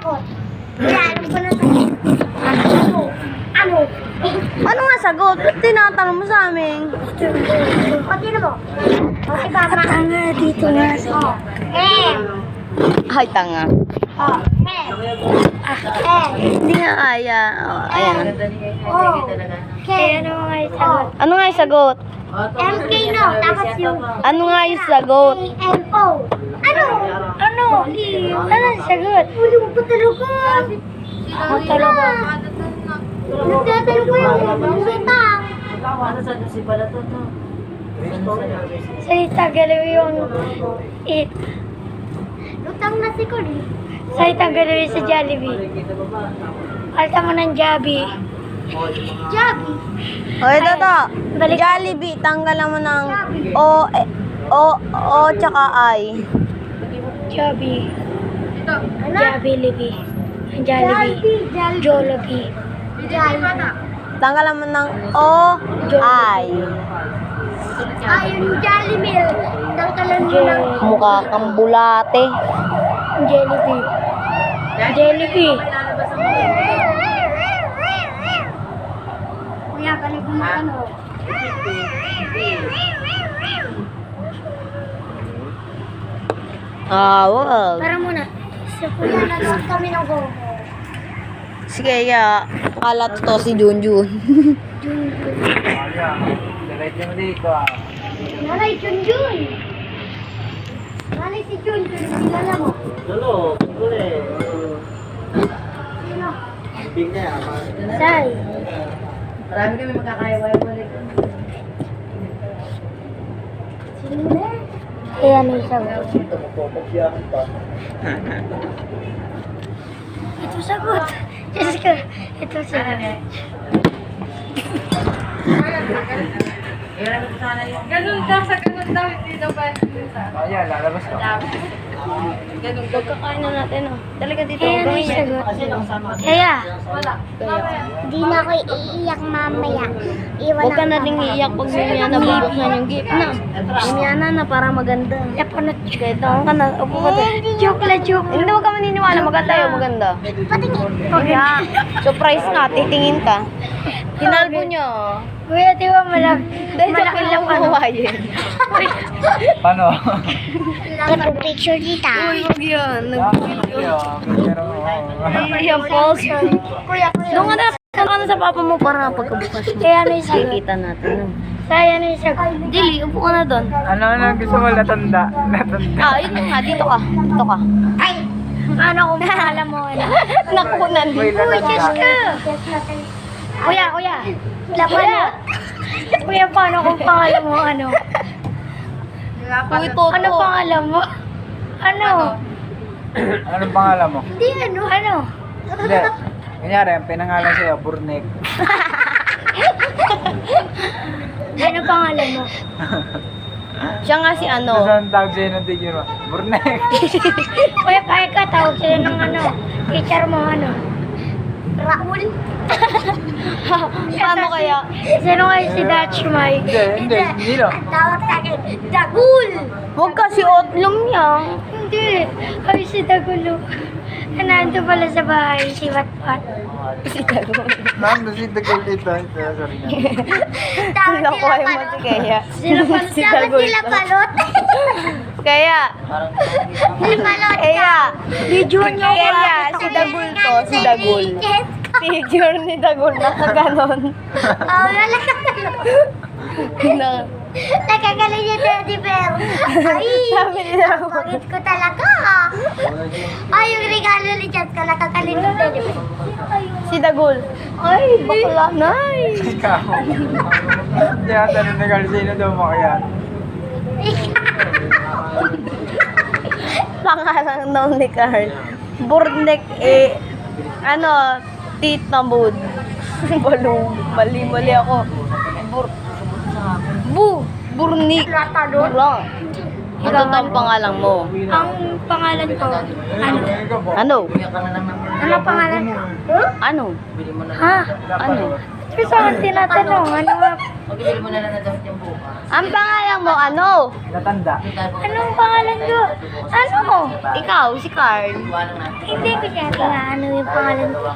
sagot. Kaya alam ko na sagot. Ano? Ano nga sagot? Tinatanong mo sa amin. Pati na mo. Okay ba, ma? Tanga, dito nga. Oh. Ay, tanga. Oh. Hindi nga kaya. Oh, ayan. Oh. Ano nga yung sagot? Ano nga yung sagot? MK no, tapos yung Ano nga yung sagot? MO. Ano? Ano? Ano yung sagot? Uli mo pa talaga. Ako talaga. Nagtatanong ko yung lutang. Sa itagalaw yung lutang na si Kuri. Sa itagalaw sa Jollibee. Alta mo ng Jollibee. Jollibee? O, ito to. Jollibee. Tanggalan mo ng O, tsaka I. Jollibee. Jollibee. Jollibee. Jollibee. Tanggalan mo ng O, I. Yung Jolly Meal. Tangkalan mo ng Mukha kang bulate. Jollibee. Jollibee. Kuya, galing mo ano? Wag. Para muna. Sa kuya, nag-out kami ng gogo. Sige, ya. Akala to si Junjun. Nanay Junjun. Nanay si Junjun. Kilala mo? Sino? Say. Marami kami magkakaya-waya-wala. Sino na? Eh, ano yung sagot? Ito sagot. Jessica, ito sagot. Ganun daw, sa ganun daw, hindi daw ba Ayan, lalabas ka. ganun daw. Pagkakain na natin, oh. Talaga dito. Kaya ano yung sagot? Kaya, Wala. di na ako iiyak mamaya. Iwan Huwag ka na ding iiyak pag niya nabubuksan yung gift na. Imiana na para maganda. Lapunot. Kaya ito ka na. Upo ka tayo. Joke la joke. Hindi huwag ka maniniwala. Maganda yun, maganda. Patingin. Kaya, surprise nga. Titingin ka. Tinalbo niyo. Kuya, di ba Dahil sa pilang kawain. Paano? Ito picture kita. Uy, huwag yun. Pero, Yung false. Kuya, Doon ka na. Saan ka na sa papa mo para pagkabukas mo. Kaya ano yung sagot? Kikita natin. No? Kaya ano yung sagot? Dili, upo ka na doon. ano gusto mo natanda? Natanda. Yun nga. Dito ka. Dito ka. Ay! Ano kung alam mo? Ano? Nakunan. Uy, Uy, Diyos ka! Kuya, kuya! Lapanot! Kuya, paano kung pangalan mo ano? Uy, Toto. Ano pangalan mo? Ano? Anong pangalan mo? Hindi ano? Ano? Hindi. Kunyari, ang pinangalan sa'yo, Burnek. Ano pangalan mo? Siya nga si ano. Saan tawag sa'yo ng tigil mo? Burnek. Kuya, kaya ka, tawag sila ng ano? Teacher mo ano? Raul? Paano kaya? Sino kayo si Dutch Mike? Hindi. Nino. Ang tawag sa akin, Dagul! Huwag kasi otlong niya. Hindi. Ay, si Dagulo. Nandito pala sa bahay, si Watwat. Nando si Dagol dito. Sorry na. Sila ko ay mo si Kaya. Sila palot. Si Dapat Dagul sila to. palot. Kaya. Si palot. Kaya. Si Junior. Kaya. Si Dagul to. Si Dagul. Figure ni Dagul na ganon. Oh, nakagaling niya teddy bear. Ay, Sabi ni Dagul. pagit ko talaga. Ay, yung regalo ni Jess ko, nakagaling yung teddy bear. Si Dagul. Ay, bakla. Nay. Ikaw. Kaya tanong na sino daw mo kaya? Pangalan daw ni Carl. Burnek ano, Tita Bud. Balong, mali ako. Burnik. Wala. Ito ang pangalan mo. Ang pangalan ko, ano? Ano? Ano pangalan ko? Ano? Ha? Ano? Pero sa akin tinatanong, ano nga? Magbibili mo na lang na daw yung bukas. Ang pangalan mo, ano? Natanda. Anong pangalan ko? Ano? Ikaw, si Carl. Iwanan natin. Hindi ko siya ano yung pangalan ko.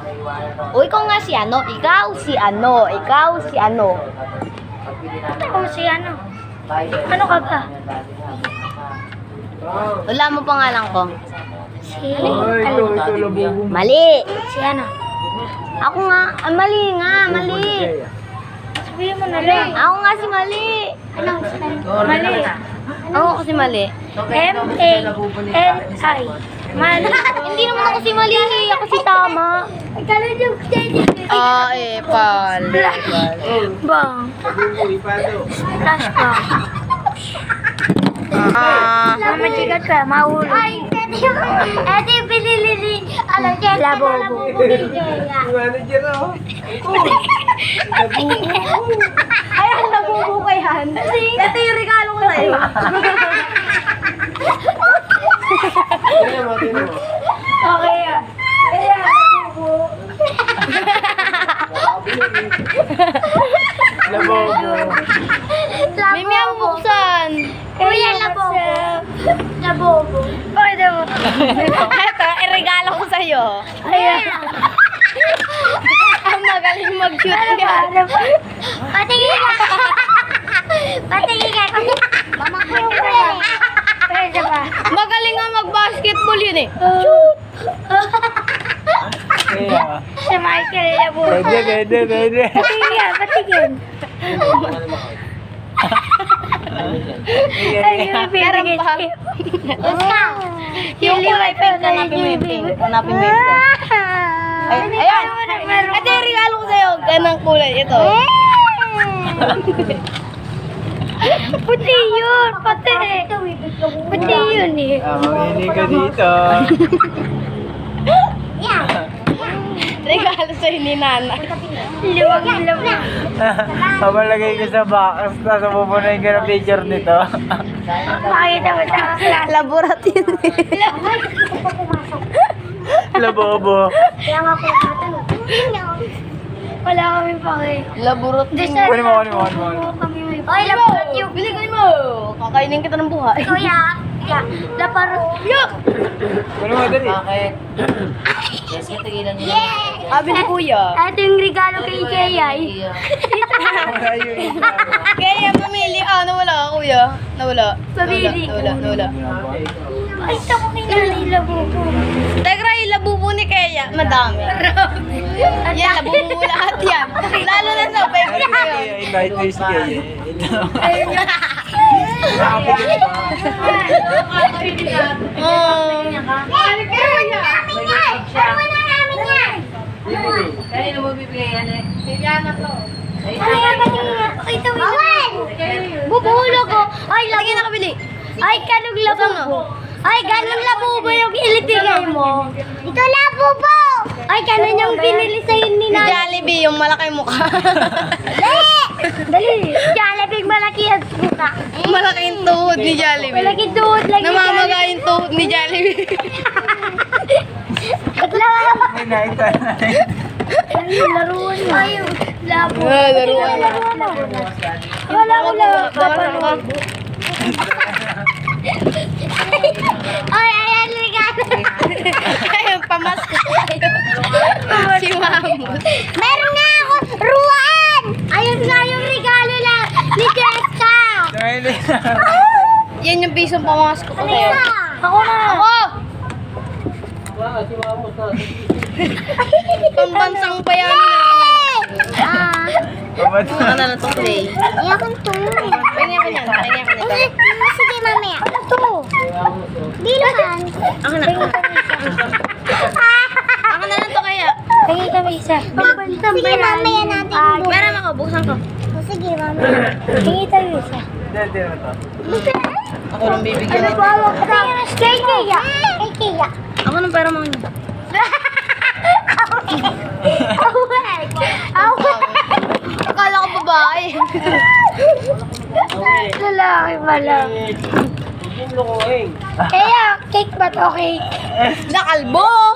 O, ikaw nga si ano? Ikaw si ano? Ikaw si ano? Ako si ano? Ano ka ba? Wala mo pangalan ko. Si... Ay, ito labubo. Mali. Si ano? Ako nga. Ah, mali nga, mali. Sabihin mo na lang. Ako nga si mali. Anong mali? Ako kasi mali. M-A-L-I. Mali. Hindi naman ako si mali. Ako si tama. Ikaw yung steady. Ah, epal. Bang. Flash ka. Mama chikat ka, mahulog. Ay, ito yung pinilili. Alam niya, labobo. Manager ako. Ay, ang nabubo ka yan. Ito yung regalo ko sa'yo. Okay ah. Kaya, labobo. Labubo. Mimi, ang buksan. Kuya, labobo. Labobo. Bakit mo? Ito, regalo ko sa'yo. Ayan. Ang magaling mag-shoot Ano ba? yan. Ano ba? Patingin ka. Patingin ka. Mama ko yung kuya. Pwede ba? Magaling nga mag-basketball yun eh. Shoot! Kaya. Si Michael Labobo. Pwede. Patingin ka, patingin. Ay, yung Meron bibigay pa. sa'yo. Basta. Yung kulay pink, hanapin mo yung pink. Hanapin mo yung pink. Ay, ayan. Ito yung regalo ko sa'yo. Ganang kulay. Ito. Puti yun, pati. Puti yun eh. Mamili ka dito. Regalo sa'yo ni Nana. Liwag-liwag. Pabalagay ko sa box, tapos pupunuin ka ng picture nito. Makita mo sa class. Laborat yun eh. Labobo. Kaya nga po tatanong. Wala kami pake. Laborot din. Kunin mo. Kami may pake. Ay, laparot yung... Biligay mo. Kakainin kita ng buhay. Kuya, laparot. Yuck! Kunin mo dali. Bakit? Yes, tigilan niyo. Yay! Sabi ni Kuya. Ito yung regalo kay Jayay. Kaya mamili. Ah, nawala ka, Kuya. Nawala. Pamili. Nawala. Ay, ito ko kinalay labubo. Tegra, yung labubo ni Kaya. Madami. Yan, labubo mo lahat yan. Lalo na sa favorite ko yun. Invite mo si Kaya. Ayun yun. Kanino mo bibigay yan eh? Bubuhulog ko. Ay, lagi nakabili. Ay, kanong labubo. Ay, ganong labubo yung ilibigay mo. Ito labubo. Ay, kanon yung binili sa'yo ni Si Nanay. Jollibee, yung malaki mukha. Dali! Dali! Jollibee malaki ang buka. Malaki yung tuhod ni Jollibee. Malaki doon lagi. Namamaga yung tuhod ni Jollibee. May naita. Ay, laruan mo. Ay, labo. Ah, laruan. Wala ko lang. Ay, ayan, regalo. Ayun, pamasko tayo. Si Mamos. Meron nga ako, ruan! Ayun nga yung regalo lang ni Jessica. Yan yung pisong pamasko ko sa'yo. Ako na. Ako! Pambansang bayan na. Ah, Ano na itong play? iyakan to. Pahingin ko yan. Pahingin ko nito. Sige, mamaya. Ano to? Di naman. Ako na. Ako na lang to kaya. Tingin kami isa. Sige, mamaya natin. Meron ako, buksan ko. Sige, mamaya. Tingin tayo isa. Dito na to. Ako lang bibigyan Ano nito. ba? Kay Kaya. Kay Kaya. Ako nang pera mga yun. Awag! Awag! Akala ko babae. Lalaki pala. Kaya, cake ba to? Cake? Nakalbo! Ah!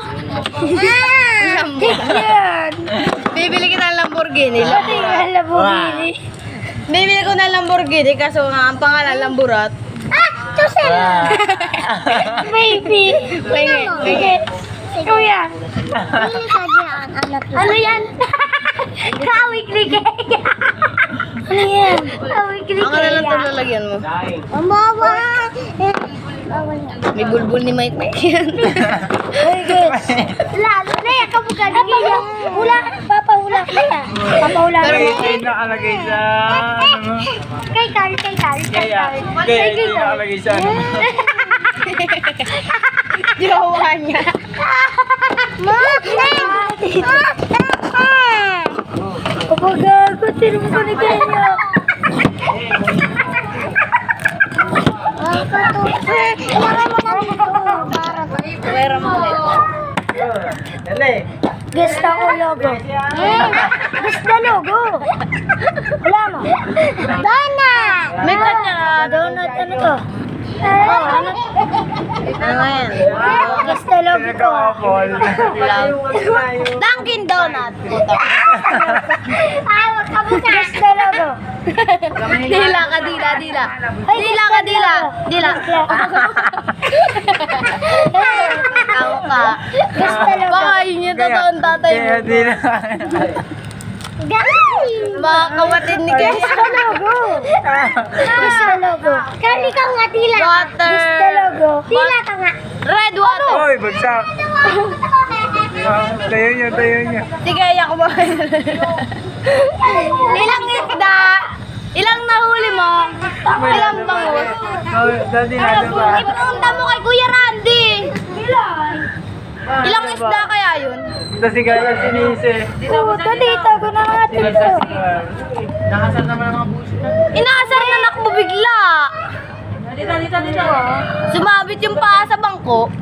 Cake yan! Bibili kita ng Lamborghini. Lamborghini. Pati nga Lamborghini. Bibili ko na Lamborghini kaso nga ang pangalan Lamburat. Tusel! Baby! Sige. Kuya! Ano yan? Kawig ni Kaya! Ano yan? Kawig ni Ang ano lang ito Kaya! lalagyan mo. Mama! May bulbul ni Mike Mike yan. Very good. Lalo na yan kapag kanina. Hula! Papa hula ka ya. Papa hula ka Kaya ya. hindi nakalagay sa... ano? Kay Carl, kay Carl, kay Kaya Carl. hindi nakalagay sa... ano? Jowa niya. Kapag gago, tinong ko ni Kenya. Pera mo ulit. Dali. Guess na ko logo. Guess na logo. Wala mo. Donut! May kanya. Donut, ano to? Oh, ano? Ano nga yan? Guess na logo to. Nagkakapol. Dunkin Donut. Puta. Ay, wag ka muna. Guess na logo. Dila ka, dila, dila. Dila ka, dila. Dila. Tao ka. Guess na logo. Baka yun yung totoong tatay mo. Kaya hindi na... Guys! Mga kapatid ni Kaya. Guess na logo. Guess na logo. Kali ka nga, tila. Water. Guess na logo. Tila ka nga. Red water. Oy, bagsak. Tayo niyo, tayo niyo. Si Kaya kumain. Ilang isda? Ilang nahuli mo? Ilang bangus? Dati na ba? Ipunta mo kay Kuya Randy. Ilang isda kaya yun? Kasi kaya sinisi. Puta dito, ko na nga dito. Nakasal naman ang mga buso na. Inaasar na nakbo bigla. Dito. Sumabit yung paa sa bangko.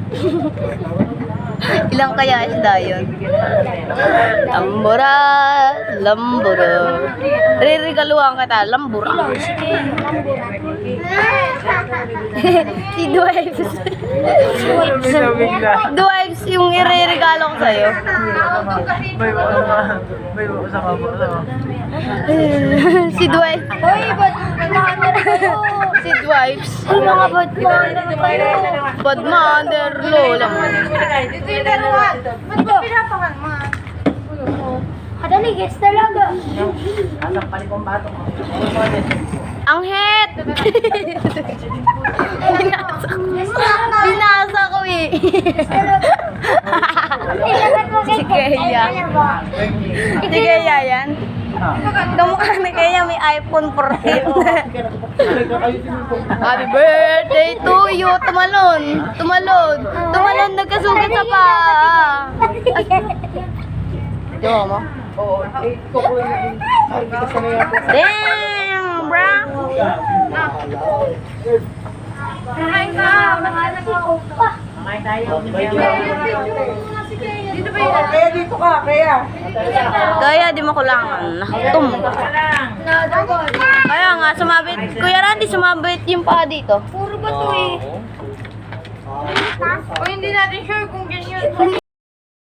Ilang kaya isda yun? Lambura, lambura. Ririgaluhan kita, lambura. Si Dwives. Bigla. Dwives yung iririgalo ko sa'yo. May sama mo. Si Dwives. Hoy, ba't mother kayo? Si Dwives. Hoy, mga ba't mother kayo? Bad mother, lola mo. Dito yung dalawa. Ba't ba pinapangan mo? Kadali, guess talaga. Nasampali kong bato mo. Ang het! Binasa ko eh. Si Kaya. Si Kaya yan. Kamukha ni Kaya may iPhone 14. Happy birthday to you. Tumalon. Tumalon. Tumalon. Nagkasugat sa pa. Jowa mo? Oo. Damn, bro. Kain ka. Nakahanap ako pa. Makain tayo. Dito ba yun? Dito ka, kaya. Kaya di makulangan. Naktum. Kaya nga, sumabit. Kuya Randy, sumabit yung paa dito. Puro ba ito eh? O hindi natin sure kung ganyan. Hindi